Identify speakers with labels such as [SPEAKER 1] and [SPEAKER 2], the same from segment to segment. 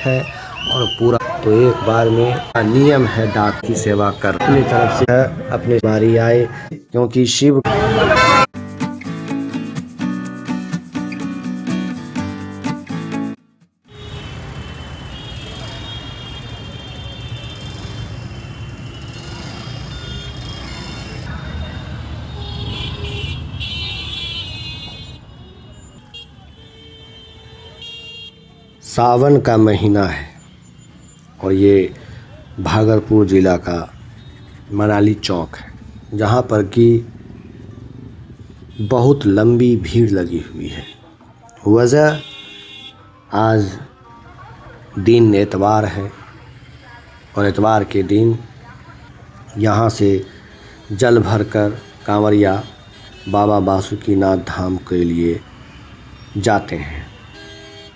[SPEAKER 1] है और पूरा तो एक बार में नियम है डाक की सेवा कर अपनी तरफ से अपनी बारी आए, क्योंकि शिव सावन का महीना है और ये भागलपुर ज़िला का मनाली चौक है, जहाँ पर कि बहुत लंबी भीड़ लगी हुई है। वजह आज दिन एतवार है और एतवार के दिन यहाँ से जल भरकर कांवरिया बाबा बासुकीनाथ धाम के लिए जाते हैं,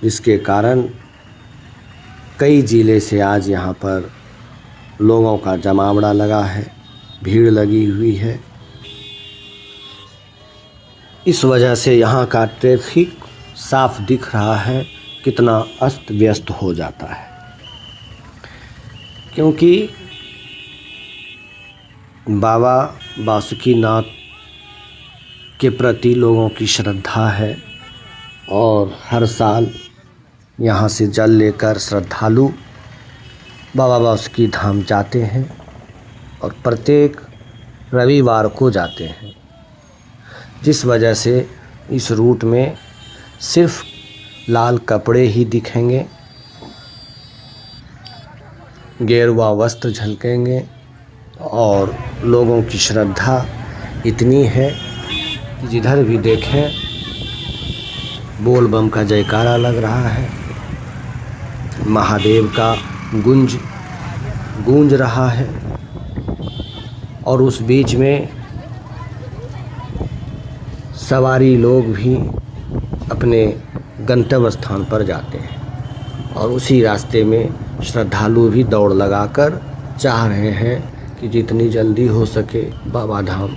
[SPEAKER 1] जिसके कारण कई ज़िले से आज यहाँ पर लोगों का जमावड़ा लगा है, भीड़ लगी हुई है। इस वजह से यहाँ का ट्रैफिक साफ दिख रहा है कितना अस्त व्यस्त हो जाता है, क्योंकि बाबा बासुकीनाथ के प्रति लोगों की श्रद्धा है और हर साल यहाँ से जल लेकर श्रद्धालु बाबा बासुकी धाम जाते हैं और प्रत्येक रविवार को जाते हैं, जिस वजह से इस रूट में सिर्फ लाल कपड़े ही दिखेंगे, गेरुआ वस्त्र झलकेंगे और लोगों की श्रद्धा इतनी है कि जिधर भी देखें बोल बम का जयकारा लग रहा है, महादेव का गूंज रहा है। और उस बीच में सवारी लोग भी अपने गंतव्य स्थान पर जाते हैं और उसी रास्ते में श्रद्धालु भी दौड़ लगाकर चाह रहे हैं कि जितनी जल्दी हो सके बाबा धाम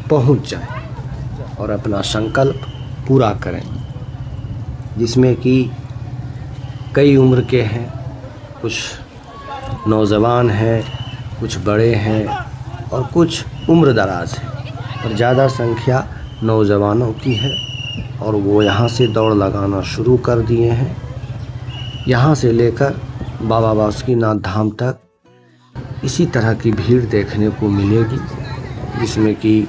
[SPEAKER 1] पहुंच जाए और अपना संकल्प पूरा करें, जिसमें कि कई उम्र के हैं, कुछ नौजवान हैं, कुछ बड़े हैं और कुछ उम्र दराज हैं, और ज़्यादा संख्या नौजवानों की है और वो यहाँ से दौड़ लगाना शुरू कर दिए हैं। यहाँ से लेकर बाबा बासुकीनाथ धाम तक इसी तरह की भीड़ देखने को मिलेगी, जिसमें कि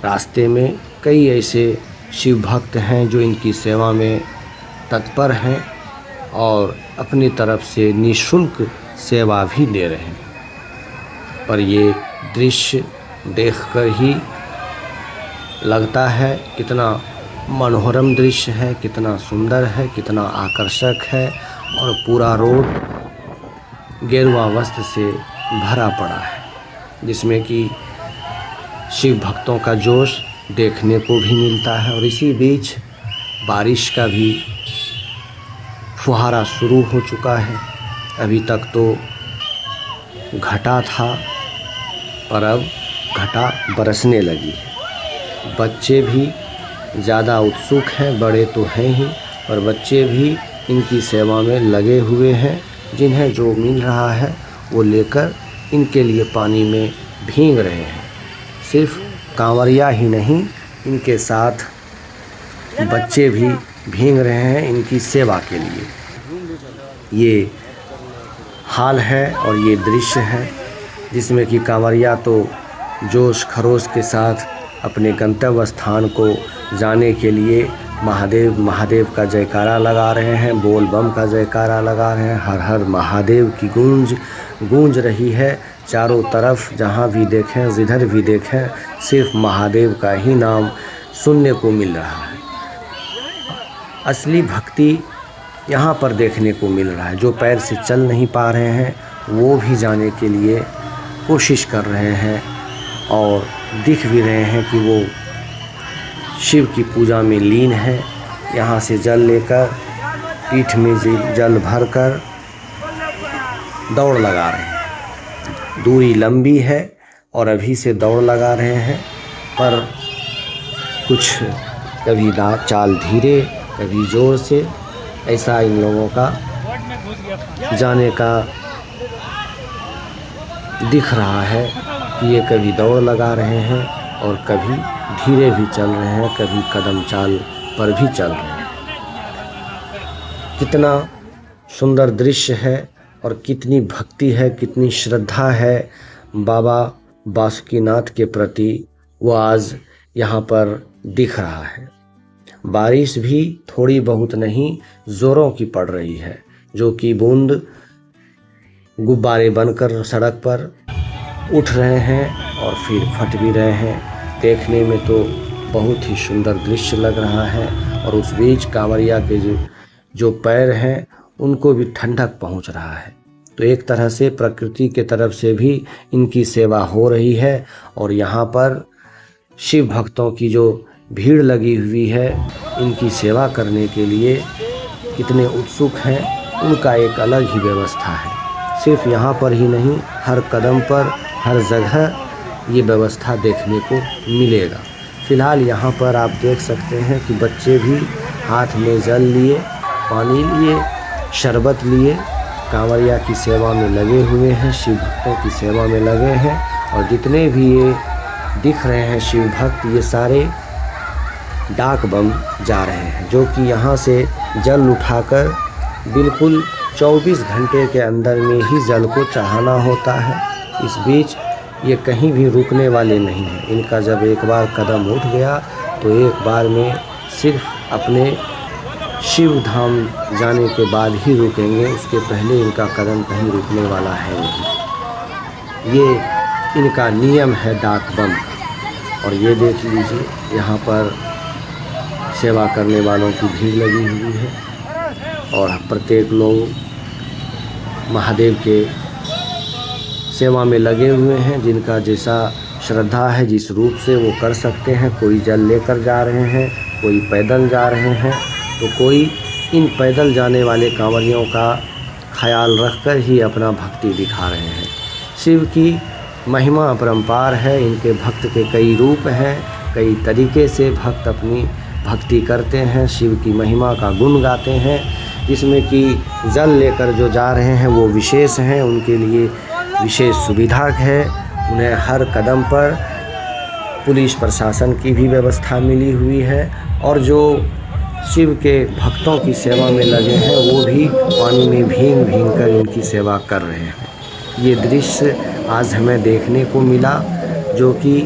[SPEAKER 1] रास्ते में कई ऐसे शिव भक्त हैं जो इनकी सेवा में तत्पर हैं और अपनी तरफ से निःशुल्क सेवा भी दे रहे हैं। पर ये दृश्य देखकर ही लगता है कितना मनोरम दृश्य है, कितना सुंदर है, कितना आकर्षक है और पूरा रोड गेरुआ वस्त्र से भरा पड़ा है, जिसमें कि शिव भक्तों का जोश देखने को भी मिलता है। और इसी बीच बारिश का भी फुहारा शुरू हो चुका है। अभी तक तो घटा था पर अब घटा बरसने लगी है। बच्चे भी ज़्यादा उत्सुक हैं, बड़े तो हैं ही, पर बच्चे भी इनकी सेवा में लगे हुए हैं। जिन्हें जो मिल रहा है वो लेकर इनके लिए पानी में भीग रहे हैं। सिर्फ कांवरिया ही नहीं, इनके साथ बच्चे भी भीग रहे हैं इनकी सेवा के लिए। ये हाल है और ये दृश्य है जिसमें कि कांवरिया तो जोश खरोश के साथ अपने गंतव्य स्थान को जाने के लिए महादेव महादेव का जयकारा लगा रहे हैं, बोल बम का जयकारा लगा रहे हैं। हर हर महादेव की गूंज रही है चारों तरफ। जहाँ भी देखें, जिधर भी देखें, सिर्फ महादेव का ही नाम सुनने को मिल रहा है। असली भक्ति यहाँ पर देखने को मिल रहा है। जो पैर से चल नहीं पा रहे हैं वो भी जाने के लिए कोशिश कर रहे हैं और दिख भी रहे हैं कि वो शिव की पूजा में लीन है। यहाँ से जल लेकर पीठ में जल भरकर दौड़ लगा रहे हैं। दूरी लंबी है और अभी से दौड़ लगा रहे हैं, पर कुछ कभी चाल धीरे, कभी ज़ोर से, ऐसा इन लोगों का जाने का दिख रहा है कि ये कभी दौड़ लगा रहे हैं और कभी धीरे भी चल रहे हैं, कभी कदम चाल पर भी चल रहे हैं। कितना सुंदर दृश्य है और कितनी भक्ति है, कितनी श्रद्धा है बाबा बासुकीनाथ के प्रति, वो आज यहाँ पर दिख रहा है। बारिश भी थोड़ी बहुत नहीं, ज़ोरों की पड़ रही है, जो कि बूंद गुब्बारे बनकर सड़क पर उठ रहे हैं और फिर फट भी रहे हैं। देखने में तो बहुत ही सुंदर दृश्य लग रहा है और उस बीच कांवरिया के जो पैर हैं उनको भी ठंडक पहुंच रहा है। तो एक तरह से प्रकृति के तरफ से भी इनकी सेवा हो रही है और यहाँ पर शिव भक्तों की जो भीड़ लगी हुई है इनकी सेवा करने के लिए कितने उत्सुक हैं, उनका एक अलग ही व्यवस्था है। सिर्फ यहाँ पर ही नहीं, हर कदम पर, हर जगह ये व्यवस्था देखने को मिलेगा। फ़िलहाल यहाँ पर आप देख सकते हैं कि बच्चे भी हाथ में जल लिए, पानी लिए, शरबत लिए, कांवरिया की सेवा में लगे हुए हैं, शिव भक्तों की सेवा में लगे हैं। और जितने भी ये दिख रहे हैं शिव भक्त, ये सारे डाक बम जा रहे हैं, जो कि यहाँ से जल उठाकर बिल्कुल 24 घंटे के अंदर में ही जल को चढ़ाना होता है। इस बीच ये कहीं भी रुकने वाले नहीं हैं। इनका जब एक बार कदम उठ गया तो एक बार में सिर्फ अपने शिव धाम जाने के बाद ही रुकेंगे, उसके पहले इनका कदम कहीं रुकने वाला है नहीं। ये इनका नियम है डाक बम। और ये देख लीजिए, यहाँ पर सेवा करने वालों की भीड़ लगी हुई है और प्रत्येक लोग महादेव के सेवा में लगे हुए हैं। जिनका जैसा श्रद्धा है, जिस रूप से वो कर सकते हैं। कोई जल लेकर जा रहे हैं, कोई पैदल जा रहे हैं, तो कोई इन पैदल जाने वाले कांवरियों का ख्याल रखकर ही अपना भक्ति दिखा रहे हैं। शिव की महिमा अपरंपार है। इनके भक्त के कई रूप हैं, कई तरीके से भक्त अपनी भक्ति करते हैं, शिव की महिमा का गुण गाते हैं। जिसमें कि जल लेकर जो जा रहे हैं वो विशेष हैं, उनके लिए विशेष सुविधा है। उन्हें हर कदम पर पुलिस प्रशासन की भी व्यवस्था मिली हुई है और जो शिव के भक्तों की सेवा में लगे हैं वो भी पानी में भीग भीग कर इनकी सेवा कर रहे हैं। ये दृश्य आज हमें देखने को मिला, जो कि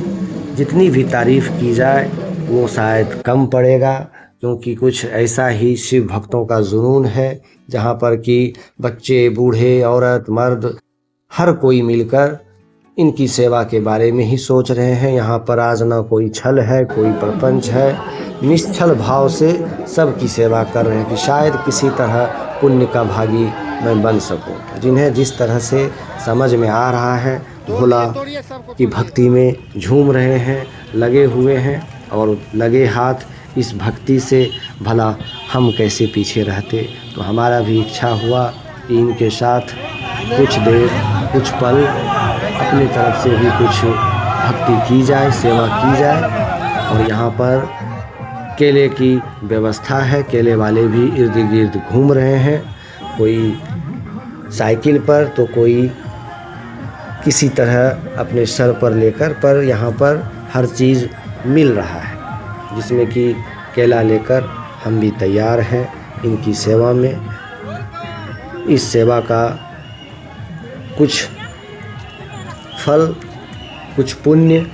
[SPEAKER 1] जितनी भी तारीफ़ की जाए वो शायद कम पड़ेगा, क्योंकि कुछ ऐसा ही शिव भक्तों का जुनून है, जहाँ पर कि बच्चे, बूढ़े, औरत, मर्द, हर कोई मिलकर इनकी सेवा के बारे में ही सोच रहे हैं। यहाँ पर आज ना कोई छल है, कोई प्रपंच है, निश्चल भाव से सबकी सेवा कर रहे हैं कि शायद किसी तरह पुण्य का भागी मैं बन सकूं। जिन्हें जिस तरह से समझ में आ रहा है, भोला की भक्ति में झूम रहे हैं, लगे हुए हैं और लगे हाथ इस भक्ति से भला हम कैसे पीछे रहते। तो हमारा भी इच्छा हुआ कि इनके साथ कुछ देर, कुछ पल अपनी तरफ से भी कुछ भक्ति की जाए, सेवा की जाए। और यहाँ पर केले की व्यवस्था है, केले वाले भी इर्द गिर्द घूम रहे हैं, कोई साइकिल पर तो कोई किसी तरह अपने सर पर लेकर, पर यहाँ पर हर चीज़ मिल रहा है, जिसमें कि केला लेकर हम भी तैयार हैं इनकी सेवा में। इस सेवा का कुछ फल, कुछ पुण्य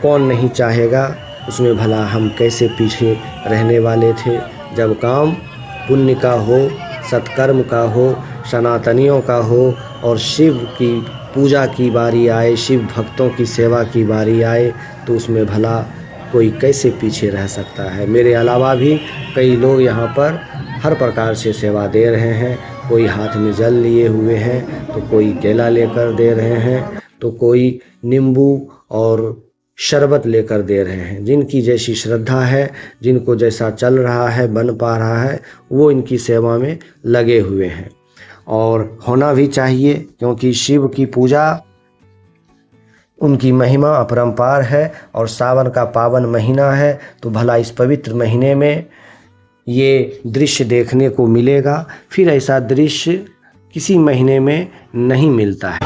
[SPEAKER 1] कौन नहीं चाहेगा, उसमें भला हम कैसे पीछे रहने वाले थे। जब काम पुण्य का हो, सत्कर्म का हो, सनातनियों का हो और शिव की पूजा की बारी आए, शिव भक्तों की सेवा की बारी आए, तो उसमें भला कोई कैसे पीछे रह सकता है। मेरे अलावा भी कई लोग यहाँ पर हर प्रकार से सेवा दे रहे हैं। कोई हाथ में जल लिए हुए हैं, तो कोई केला लेकर दे रहे हैं, तो कोई नींबू और शरबत लेकर दे रहे हैं। जिनकी जैसी श्रद्धा है, जिनको जैसा चल रहा है, बन पा रहा है, वो इनकी सेवा में लगे हुए हैं। और होना भी चाहिए, क्योंकि शिव की पूजा, उनकी महिमा अपरंपार है और सावन का पावन महीना है। तो भला इस पवित्र महीने में ये दृश्य देखने को मिलेगा। फिर ऐसा दृश्य किसी महीने में नहीं मिलता है।